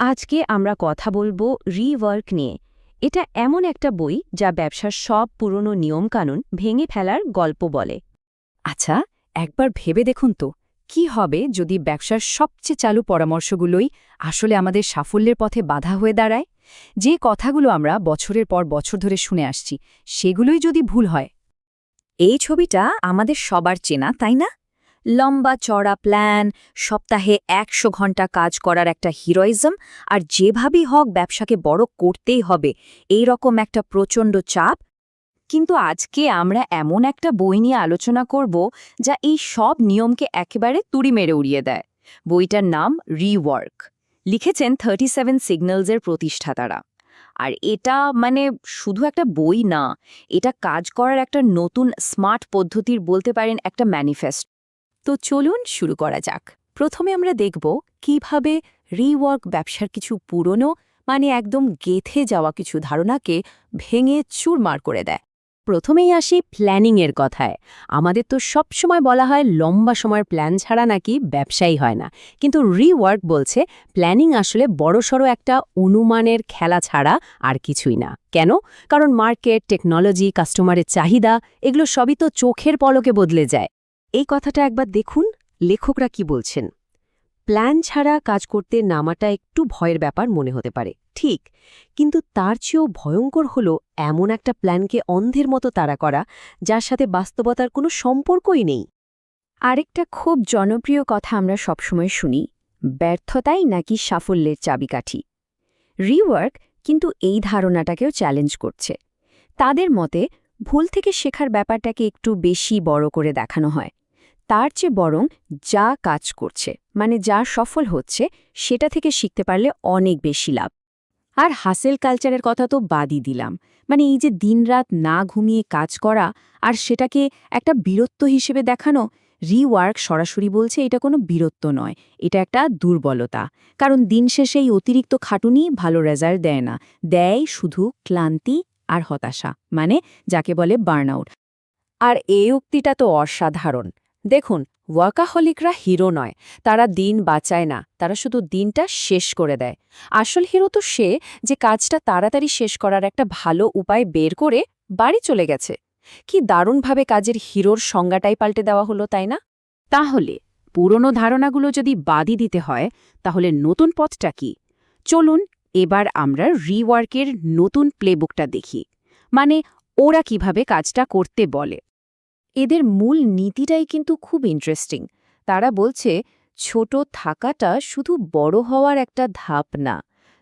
আজকে আমরা কথা বলবো রিওয়ার্ক নিয়ে। এটা এমন একটা বই যা ব্যবসার সব পুরনো নিয়মকানুন ভেঙে ফেলার গল্প বলে। আচ্ছা, একবার ভেবে দেখুন তো কি হবে যদি ব্যবসার সবচেয়ে চালু পরামর্শগুলোই আসলে আমাদের সাফল্যের পথে বাধা হয়ে দাঁড়ায়। যে কথাগুলো আমরা বছরের পর বছর ধরে শুনে আসছি সেগুলোই যদি ভুল হয়। এই ছবিটা আমাদের সবার চেনা, তাই না? লম্বা চড়া প্ল্যান, সপ্তাহে ১০০ ঘন্টা কাজ করার একটা হিরোইজম, আর যেভাবেই হোক ব্যবসাকে বড় করতেই হবে এই রকম একটা প্রচণ্ড চাপ। কিন্তু আজকে আমরা এমন একটা বই নিয়ে আলোচনা করব যা এই সব নিয়মকে একেবারে তুড়ি মেরে উড়িয়ে দেয়। বইটার নাম রিওয়ার্ক, লিখেছেন 37 সিগন্যালসের প্রতিষ্ঠাতারা। আর এটা শুধু একটা বই না, এটা কাজ করার একটা নতুন স্মার্ট পদ্ধতির বলতে পারেন একটা ম্যানিফেস্টো। তো চলুন শুরু করা যাক। প্রথমে আমরা দেখব কিভাবে রিওয়ার্ক ব্যবসার কিছু পুরনো একদম গেঁথে যাওয়া কিছু ধারণাকে ভেঙে চুরমার করে দেয়। প্রথমেই আসি প্ল্যানিংয়ের কথায়। আমাদের তো সবসময় বলা হয় লম্বা সময়ের প্ল্যান ছাড়া নাকি ব্যবসাই হয় না, কিন্তু রিওয়ার্ক বলছে প্ল্যানিং আসলে বড়সড় একটা অনুমানের খেলা ছাড়া আর কিছুই না। কেন? কারণ মার্কেট, টেকনোলজি, কাস্টমারের চাহিদা এগুলো সবই তো চোখের পলকে বদলে যায়। এই কথাটা একবার দেখুন লেখকরা কি বলছেন। প্ল্যান ছাড়া কাজ করতে নামাটা একটু ভয়ের ব্যাপার মনে হতে পারে, ঠিক, কিন্তু তার চেয়েও ভয়ঙ্কর হলো এমন একটা প্ল্যানকে অন্ধের মতো তাড়া করা যার সাথে বাস্তবতার কোনো সম্পর্কই নেই। আরেকটা খুব জনপ্রিয় কথা আমরা সবসময় শুনি, ব্যর্থতাই নাকি সাফল্যের চাবিকাঠি। রিওয়ার্ক কিন্তু এই ধারণাটাকেও চ্যালেঞ্জ করছে। তাদের মতে ভুল থেকে শেখার ব্যাপারটাকে একটু বেশি বড় করে দেখানো হয়। তার চেয়ে বরং যা কাজ করছে, যা সফল হচ্ছে, সেটা থেকে শিখতে পারলে অনেক বেশি লাভ। আর হাসেল কালচারের কথা তো বাদই দিলাম। এই যে দিনরাত না ঘুমিয়ে কাজ করা আর সেটাকে একটা বীরত্ব হিসেবে দেখানো, রিওয়ার্ক সরাসরি বলছে এটা কোনো বীরত্ব নয়, এটা একটা দুর্বলতা। কারণ দিন শেষে এই অতিরিক্ত খাটুনি ভালো রেজাল্ট দেয় না, দেয় শুধু ক্লান্তি আর হতাশা, যাকে বলে বার্নআউট। আর এই উক্তিটা তো অসাধারণ। দেখুন, ওয়ার্কাহলিকরা হিরো নয়, তারা দিন বাঁচায় না, তারা শুধু দিনটা শেষ করে দেয়। আসল হিরো তো সে যে কাজটা তাড়াতাড়ি শেষ করার একটা ভালো উপায় বের করে বাড়ি চলে গেছে। কি দারুণভাবে কাজের হিরোর সংজ্ঞাটাই পাল্টে দেওয়া হলো, তাই না? তাহলে পুরনো ধারণাগুলো যদি বাদই দিতে হয়, তাহলে নতুন পথটা কি? চলুন এবার আমরা রিওয়ার্কের নতুন প্লেবুকটা দেখি। ওরা কিভাবে কাজটা করতে বলে। এদের মূল নীতিটাই কিন্তু খুব ইন্টারেস্টিং। তারা বলছে ছোট থাকাটা শুধু বড় হওয়ার একটা ধাপ না,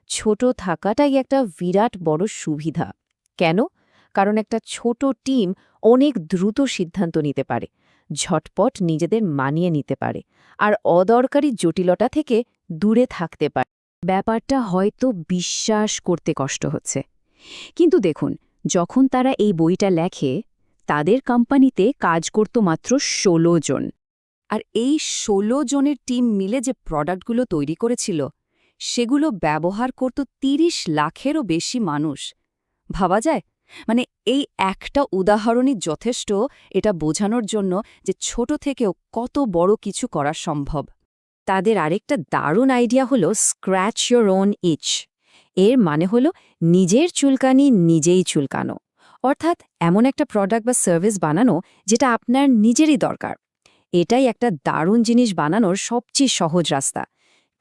ছোট থাকাটাই একটা বিরাট বড় সুবিধা। কেন? কারণ একটা ছোট টিম অনেক দ্রুত সিদ্ধান্ত নিতে পারে, ঝটপট নিজেদের মানিয়ে নিতে পারে, আর অদরকারি জটিলতা থেকে দূরে থাকতে পারে। ব্যাপারটা হয়তো বিশ্বাস করতে কষ্ট হচ্ছে, কিন্তু দেখুন, যখন তারা এই বইটা লেখে তাদের কোম্পানিতে কাজ করত মাত্র ১৬ জন। আর এই ১৬ জনের টিম মিলে যে প্রোডাক্টগুলো তৈরি করেছিল সেগুলো ব্যবহার করত ৩০ লাখেরও বেশি মানুষ। ভাবা যায়? এই একটা উদাহরণই যথেষ্ট এটা বোঝানোর জন্য যে ছোট থেকেও কত বড় কিছু করা সম্ভব। তাদের আরেকটা দারুণ আইডিয়া হলো স্ক্র্যাচ ইয়োর ওন ইচ। এর হলো নিজের চুলকানি নিজেই চুলকানো, অর্থাৎ এমন একটা প্রোডাক্ট বা সার্ভিস বানানো যেটা আপনার নিজেরই দরকার। এটাই একটা দারুণ জিনিস বানানোর সবচেয়ে সহজ রাস্তা,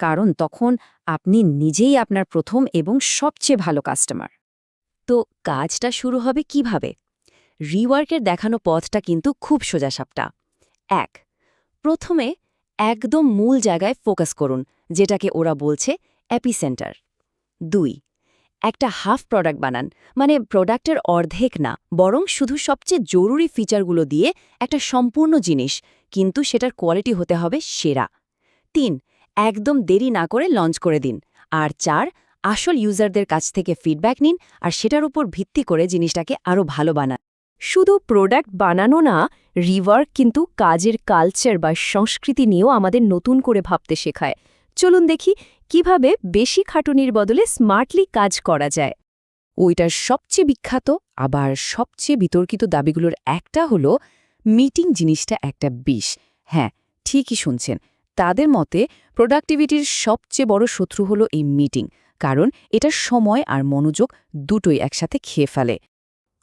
কারণ তখন আপনি নিজেই আপনার প্রথম এবং সবচেয়ে ভালো কাস্টমার। তো কাজটা শুরু হবে কিভাবে? রিওয়ার্কের দেখানো পথটা কিন্তু খুব সোজাসাপটা। ১. প্রথমে একদম মূল জায়গায় ফোকাস করুন, যেটাকে ওরা বলছে এপিসেন্টার। ২. একটা হাফ প্রোডাক্ট বানান, প্রোডাক্টের অর্ধেক না, বরং শুধু সবচেয়ে জরুরি ফিচারগুলো দিয়ে একটা সম্পূর্ণ জিনিস, কিন্তু সেটার কোয়ালিটি হতে হবে সেরা। ৩. একদম দেরি না করে লঞ্চ করে দিন। আর ৪. আসল ইউজারদের কাছ থেকে ফিডব্যাক নিন আর সেটার উপর ভিত্তি করে জিনিসটাকে আরও ভালো বানান। শুধু প্রোডাক্ট বানানো না, রিওয়ার্ক কিন্তু কাজের কালচার বা সংস্কৃতি নিয়েও আমাদের নতুন করে ভাবতে শেখায়। চলুন দেখি কিভাবে বেশি খাটুনির বদলে স্মার্টলি কাজ করা যায়। ওইটার সবচেয়ে বিখ্যাত আবার সবচেয়ে বিতর্কিত দাবিগুলোর একটা হলো মিটিং জিনিসটা একটা বিষ। হ্যাঁ, ঠিকই শুনছেন, তাদের মতে প্রোডাক্টিভিটির সবচেয়ে বড় শত্রু হলো এই মিটিং, কারণ এটা সময় আর মনোযোগ দুটোই একসাথে খেয়ে ফেলে।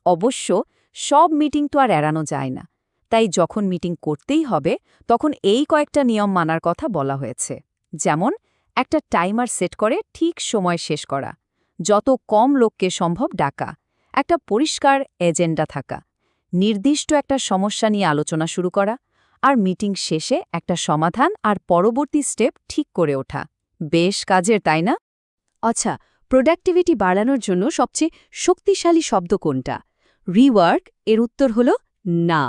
অবশ্য সব মিটিং তো আর এড়ানো যায় না, তাই যখন মিটিং করতেই হবে তখন এই কয়েকটা নিয়ম মানার কথা বলা হয়েছে। যেমন একটা টাইমার সেট করে ঠিক সময় শেষ করা, যত কম লোককে সম্ভব ডাকা, একটা পরিষ্কার এজেন্ডা থাকা, নির্দিষ্ট একটা সমস্যা নিয়ে আলোচনা শুরু করা, আর মিটিং শেষে একটা সমাধান আর পরবর্তী স্টেপ ঠিক করে ওঠা। বেশ কাজের, তাই না? আচ্ছা, প্রোডাক্টিভিটি বাড়ানোর জন্য সবচেয়ে শক্তিশালী শব্দ কোনটা? রিওয়ার্ক এর উত্তর হল না।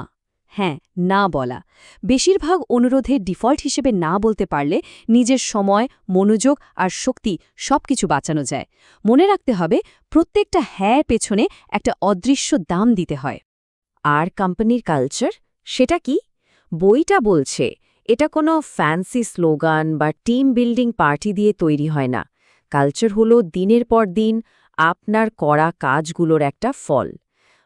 হ্যাঁ, না বলা। বেশিরভাগ অনুরোধে ডিফল্ট হিসেবে না বলতে পারলে নিজের সময়, মনোযোগ আর শক্তি সবকিছু বাঁচানো যায়। মনে রাখতে হবে, প্রত্যেকটা হ্যাঁ পেছনে একটা অদৃশ্য দাম দিতে হয়। আর কোম্পানির কালচার, সেটা কি? বইটা বলছে এটা কোনো ফ্যান্সি স্লোগান বা টিম বিল্ডিং পার্টি দিয়ে তৈরি হয় না। কালচার হলো দিনের পর দিন আপনার করা কাজগুলোর একটা ফল।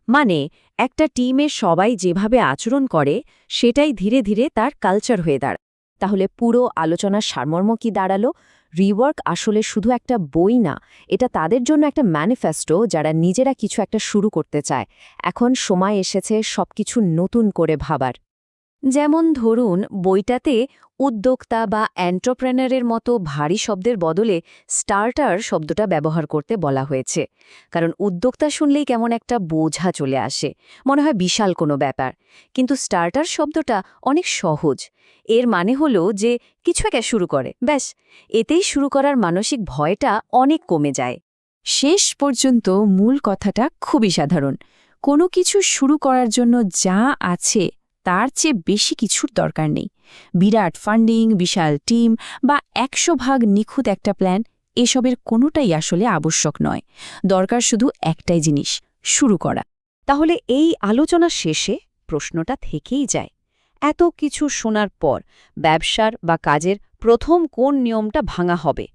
মানে একটা টিমে সবাই যেভাবে আচরণ করে সেটাই ধীরে ধীরে তার কালচার হয়ে দাঁড়ায়। তাহলে পুরো আলোচনার সারমর্ম কি দাঁড়ালো? রিওয়ার্ক আসলে শুধু একটা বই না, এটা তাদের জন্য একটা ম্যানিফেস্টো যারা নিজেরা কিছু একটা শুরু করতে চায়। এখন সময় এসেছে সবকিছু নতুন করে ভাবার। যেমন ধরুন, বইটাতে উদ্যোক্তা বা এন্টারপ্রেনারের মতো ভারী শব্দের বদলে স্টার্টার শব্দটা ব্যবহার করতে বলা হয়েছে। কারণ উদ্যোক্তা শুনলেই কেমন একটা বোঝা চলে আসে, মনে হয় বিশাল কোনো ব্যাপার। কিন্তু স্টার্টার শব্দটা অনেক সহজ। এর মানে হলো যে কিছু একটা শুরু করে, ব্যাস, এতেই শুরু করার মানসিক ভয়টা অনেক কমে যায়। শেষ পর্যন্ত মূল কথাটা খুবই সাধারণ। কোনো কিছু শুরু করার জন্য যা আছে তার চেয়ে বেশি কিছুর দরকার নেই। বিরাট ফান্ডিং, বিশাল টিম বা 100 ভাগ নিখুঁত একটা প্ল্যান, এসবের কোনোটাই আসলে আবশ্যক নয়। দরকার শুধু একটাই জিনিস, শুরু করা। তাহলে এই আলোচনা শেষে প্রশ্নটা থেকেই যায়, এত কিছু শোনার পর ব্যবসার বা কাজের প্রথম কোন নিয়মটা ভাঙা হবে?